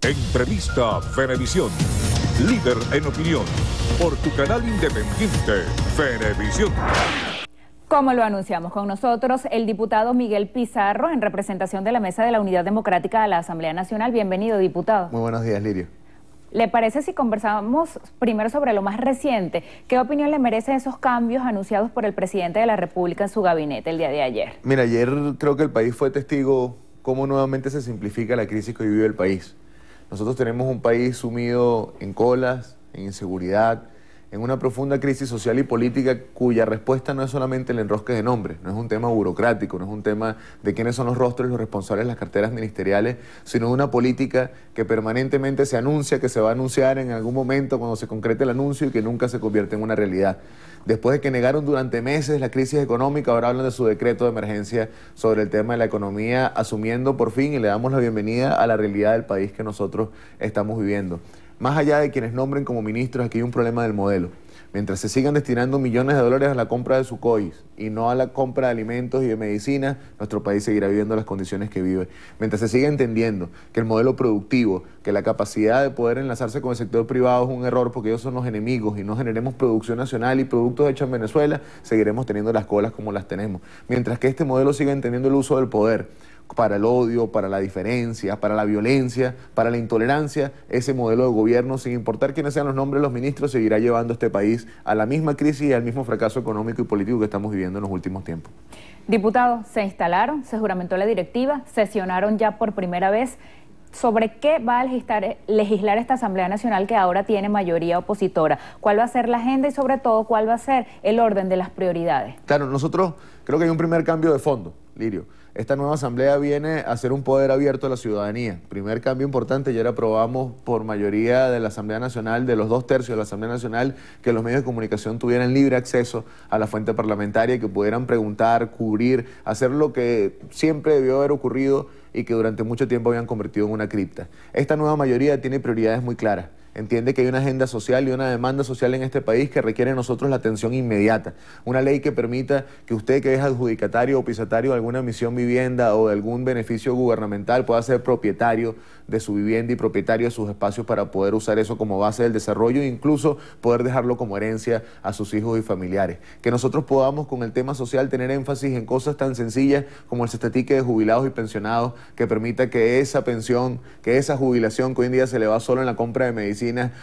Entrevista Venevisión. Líder en opinión. Por tu canal independiente, Venevisión. Como lo anunciamos con nosotros, el diputado Miguel Pizarro, en representación de la Mesa de la Unidad Democrática de la Asamblea Nacional. Bienvenido, diputado. Muy buenos días, Lirio. ¿Le parece si conversamos primero sobre lo más reciente? ¿Qué opinión le merecen esos cambios anunciados por el presidente de la República en su gabinete el día de ayer? Mira, ayer creo que el país fue testigo cómo nuevamente se simplifica la crisis que hoy vive el país. Nosotros tenemos un país sumido en colas, en inseguridad, en una profunda crisis social y política cuya respuesta no es solamente el enrosque de nombres, no es un tema burocrático, no es un tema de quiénes son los rostros y los responsables de las carteras ministeriales, sino de una política que permanentemente se anuncia, que se va a anunciar en algún momento cuando se concrete el anuncio y que nunca se convierte en una realidad. Después de que negaron durante meses la crisis económica, ahora hablan de su decreto de emergencia sobre el tema de la economía, asumiendo por fin, y le damos la bienvenida a la realidad del país que nosotros estamos viviendo. Más allá de quienes nombren como ministros, aquí hay un problema del modelo. Mientras se sigan destinando millones de dólares a la compra de Sucois y no a la compra de alimentos y de medicinas, nuestro país seguirá viviendo las condiciones que vive. Mientras se siga entendiendo que el modelo productivo, que la capacidad de poder enlazarse con el sector privado es un error porque ellos son los enemigos y no generemos producción nacional y productos hechos en Venezuela, seguiremos teniendo las colas como las tenemos. Mientras que este modelo siga entendiendo el uso del poder para el odio, para la diferencia, para la violencia, para la intolerancia, ese modelo de gobierno, sin importar quiénes sean los nombres de los ministros, seguirá llevando a este país a la misma crisis y al mismo fracaso económico y político que estamos viviendo en los últimos tiempos. Diputado, se instalaron, se juramentó la directiva, sesionaron ya por primera vez. ¿Sobre qué va a legislar esta Asamblea Nacional que ahora tiene mayoría opositora? ¿Cuál va a ser la agenda y sobre todo cuál va a ser el orden de las prioridades? Claro, nosotros creo que hay un primer cambio de fondo, Lirio. Esta nueva asamblea viene a ser un poder abierto a la ciudadanía. Primer cambio importante, ayer aprobamos por mayoría de la Asamblea Nacional, de los 2/3 de la Asamblea Nacional, que los medios de comunicación tuvieran libre acceso a la fuente parlamentaria, que pudieran preguntar, cubrir, hacer lo que siempre debió haber ocurrido y que durante mucho tiempo habían convertido en una cripta. Esta nueva mayoría tiene prioridades muy claras. Entiende que hay una agenda social y una demanda social en este país que requiere de nosotros la atención inmediata. Una ley que permita que usted, que es adjudicatario o pisatario de alguna misión vivienda o de algún beneficio gubernamental, pueda ser propietario de su vivienda y propietario de sus espacios para poder usar eso como base del desarrollo e incluso poder dejarlo como herencia a sus hijos y familiares. Que nosotros podamos con el tema social tener énfasis en cosas tan sencillas como el cestatique de jubilados y pensionados, que permita que esa pensión, que esa jubilación que hoy en día se le va solo en la compra de medicinas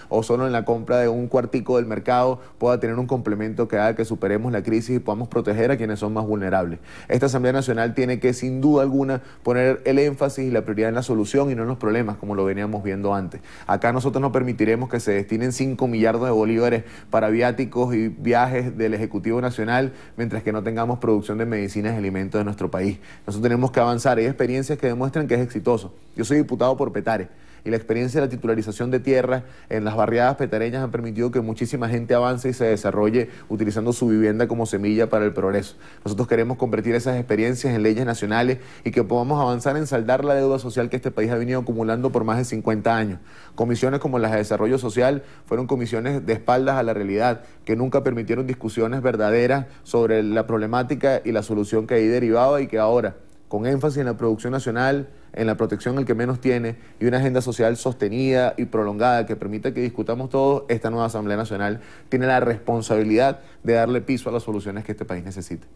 o solo en la compra de un cuartico del mercado, pueda tener un complemento que haga que superemos la crisis y podamos proteger a quienes son más vulnerables. Esta Asamblea Nacional tiene que, sin duda alguna, poner el énfasis y la prioridad en la solución y no en los problemas, como lo veníamos viendo antes. Acá nosotros no permitiremos que se destinen 5 millardos de bolívares para viáticos y viajes del Ejecutivo Nacional, mientras que no tengamos producción de medicinas y alimentos de nuestro país. Nosotros tenemos que avanzar. Hay experiencias que demuestran que es exitoso. Yo soy diputado por Petare, y la experiencia de la titularización de tierras en las barriadas petareñas han permitido que muchísima gente avance y se desarrolle utilizando su vivienda como semilla para el progreso. Nosotros queremos convertir esas experiencias en leyes nacionales y que podamos avanzar en saldar la deuda social que este país ha venido acumulando por más de 50 años. Comisiones como las de desarrollo social fueron comisiones de espaldas a la realidad, que nunca permitieron discusiones verdaderas sobre la problemática y la solución que ahí derivaba, y que ahora, con énfasis en la producción nacional, en la protección al que menos tiene y una agenda social sostenida y prolongada que permita que discutamos todos, esta nueva Asamblea Nacional tiene la responsabilidad de darle piso a las soluciones que este país necesita.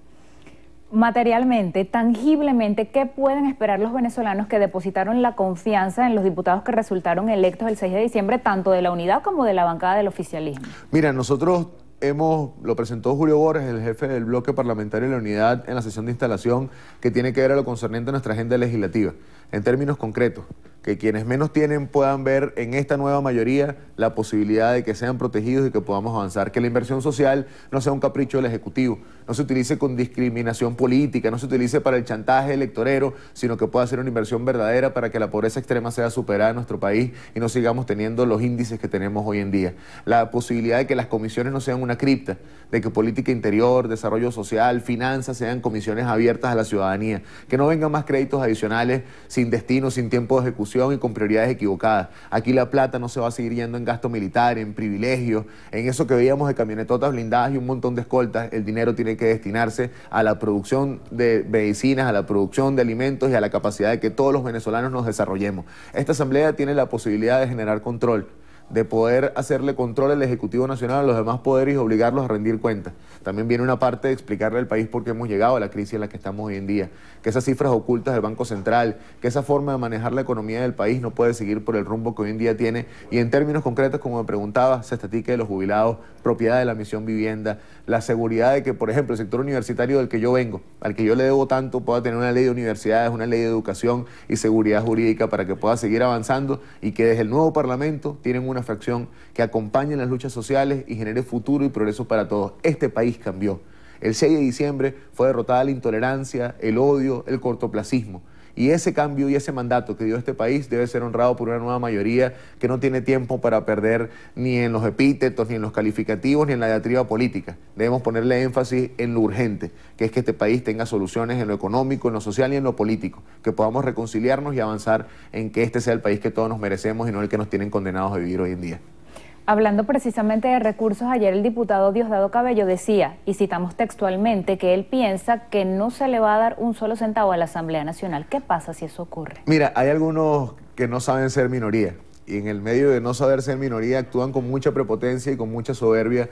Materialmente, tangiblemente, ¿qué pueden esperar los venezolanos que depositaron la confianza en los diputados que resultaron electos el 6 de diciembre, tanto de la unidad como de la bancada del oficialismo? Mira, nosotros lo presentó Julio Borges, el jefe del bloque parlamentario de la unidad, en la sesión de instalación, que tiene que ver a lo concerniente a nuestra agenda legislativa. En términos concretos, que quienes menos tienen puedan ver en esta nueva mayoría la posibilidad de que sean protegidos y que podamos avanzar, que la inversión social no sea un capricho del Ejecutivo, no se utilice con discriminación política, no se utilice para el chantaje electorero, sino que pueda ser una inversión verdadera para que la pobreza extrema sea superada en nuestro país y no sigamos teniendo los índices que tenemos hoy en día. La posibilidad de que las comisiones no sean una cripta, de que política interior, desarrollo social, finanzas sean comisiones abiertas a la ciudadanía, que no vengan más créditos adicionales sin destino, sin tiempo de ejecución, confusión y con prioridades equivocadas. Aquí la plata no se va a seguir yendo en gasto militar, en privilegios, en eso que veíamos de camionetotas blindadas y un montón de escoltas. El dinero tiene que destinarse a la producción de medicinas, a la producción de alimentos y a la capacidad de que todos los venezolanos nos desarrollemos. Esta asamblea tiene la posibilidad de generar control, de poder hacerle control al Ejecutivo Nacional, a los demás poderes y obligarlos a rendir cuentas. También viene una parte de explicarle al país por qué hemos llegado a la crisis en la que estamos hoy en día, que esas cifras ocultas del Banco Central, que esa forma de manejar la economía del país no puede seguir por el rumbo que hoy en día tiene, y en términos concretos, como me preguntaba, se estatique de los jubilados, propiedad de la misión vivienda, la seguridad de que, por ejemplo, el sector universitario del que yo vengo, al que yo le debo tanto, pueda tener una ley de universidades, una ley de educación y seguridad jurídica para que pueda seguir avanzando, y que desde el nuevo Parlamento tienen una fracción que acompañe las luchas sociales y genere futuro y progreso para todos. Este país cambió. El 6 de diciembre fue derrotada la intolerancia, el odio, el cortoplacismo. Y ese cambio y ese mandato que dio este país debe ser honrado por una nueva mayoría que no tiene tiempo para perder ni en los epítetos, ni en los calificativos, ni en la diatriba política. Debemos ponerle énfasis en lo urgente, que es que este país tenga soluciones en lo económico, en lo social y en lo político, que podamos reconciliarnos y avanzar en que este sea el país que todos nos merecemos y no el que nos tienen condenados a vivir hoy en día. Hablando precisamente de recursos, ayer el diputado Diosdado Cabello decía, y citamos textualmente, que él piensa que no se le va a dar un solo centavo a la Asamblea Nacional. ¿Qué pasa si eso ocurre? Mira, hay algunos que no saben ser minoría, y en el medio de no saber ser minoría actúan con mucha prepotencia y con mucha soberbia,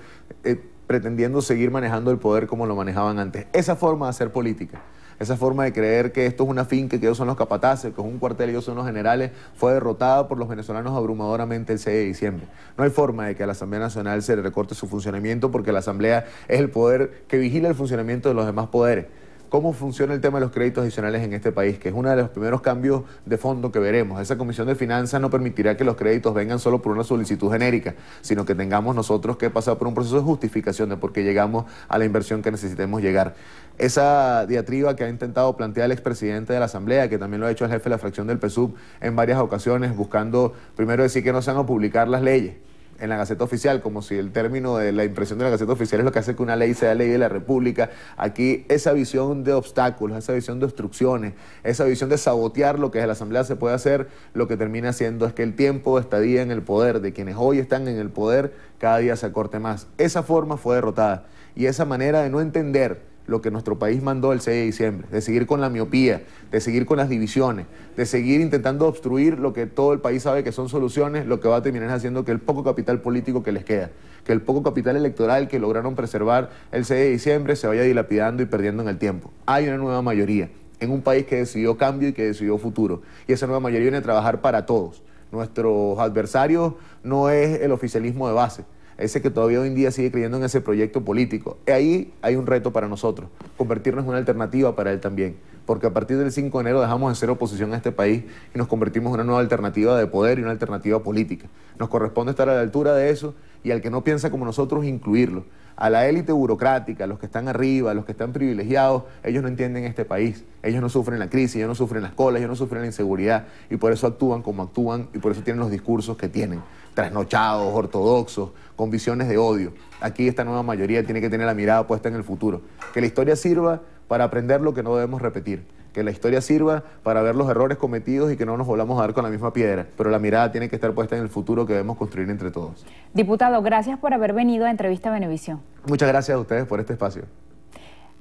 pretendiendo seguir manejando el poder como lo manejaban antes. Esa forma de hacer política, esa forma de creer que esto es una finca, que ellos son los capataces, que es un cuartel y ellos son los generales, fue derrotada por los venezolanos abrumadoramente el 6 de diciembre. No hay forma de que a la Asamblea Nacional se le recorte su funcionamiento, porque la Asamblea es el poder que vigila el funcionamiento de los demás poderes. ¿Cómo funciona el tema de los créditos adicionales en este país? Que es uno de los primeros cambios de fondo que veremos. Esa Comisión de Finanzas no permitirá que los créditos vengan solo por una solicitud genérica, sino que tengamos nosotros que pasar por un proceso de justificación de por qué llegamos a la inversión que necesitemos llegar. Esa diatriba que ha intentado plantear el expresidente de la Asamblea, que también lo ha hecho el jefe de la fracción del PSUV en varias ocasiones, buscando primero decir que no se van a publicar las leyes en la Gaceta Oficial, como si el término de la impresión de la Gaceta Oficial es lo que hace que una ley sea ley de la República. Aquí esa visión de obstáculos, esa visión de obstrucciones, esa visión de sabotear lo que desde la Asamblea se puede hacer, lo que termina haciendo es que el tiempo de estadía en el poder de quienes hoy están en el poder cada día se acorte más. Esa forma fue derrotada, y esa manera de no entender lo que nuestro país mandó el 6 de diciembre, de seguir con la miopía, de seguir con las divisiones, de seguir intentando obstruir lo que todo el país sabe que son soluciones, lo que va a terminar haciendo que el poco capital político que les queda, que el poco capital electoral que lograron preservar el 6 de diciembre se vaya dilapidando y perdiendo en el tiempo. Hay una nueva mayoría en un país que decidió cambio y que decidió futuro, y esa nueva mayoría viene a trabajar para todos. Nuestros adversarios no es el oficialismo de base, ese que todavía hoy en día sigue creyendo en ese proyecto político. Ahí hay un reto para nosotros, convertirnos en una alternativa para él también, porque a partir del 5 de enero dejamos de ser oposición a este país y nos convertimos en una nueva alternativa de poder y una alternativa política. Nos corresponde estar a la altura de eso, y al que no piensa como nosotros, incluirlo. A la élite burocrática, a los que están arriba, a los que están privilegiados, ellos no entienden este país. Ellos no sufren la crisis, ellos no sufren las colas, ellos no sufren la inseguridad, y por eso actúan como actúan, y por eso tienen los discursos que tienen, trasnochados, ortodoxos, con visiones de odio. Aquí esta nueva mayoría tiene que tener la mirada puesta en el futuro. Que la historia sirva para aprender lo que no debemos repetir. Que la historia sirva para ver los errores cometidos y que no nos volvamos a dar con la misma piedra. Pero la mirada tiene que estar puesta en el futuro que debemos construir entre todos. Diputado, gracias por haber venido a Entrevista Venevisión. Muchas gracias a ustedes por este espacio.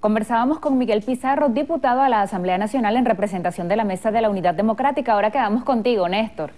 Conversábamos con Miguel Pizarro, diputado a la Asamblea Nacional en representación de la Mesa de la Unidad Democrática. Ahora quedamos contigo, Néstor.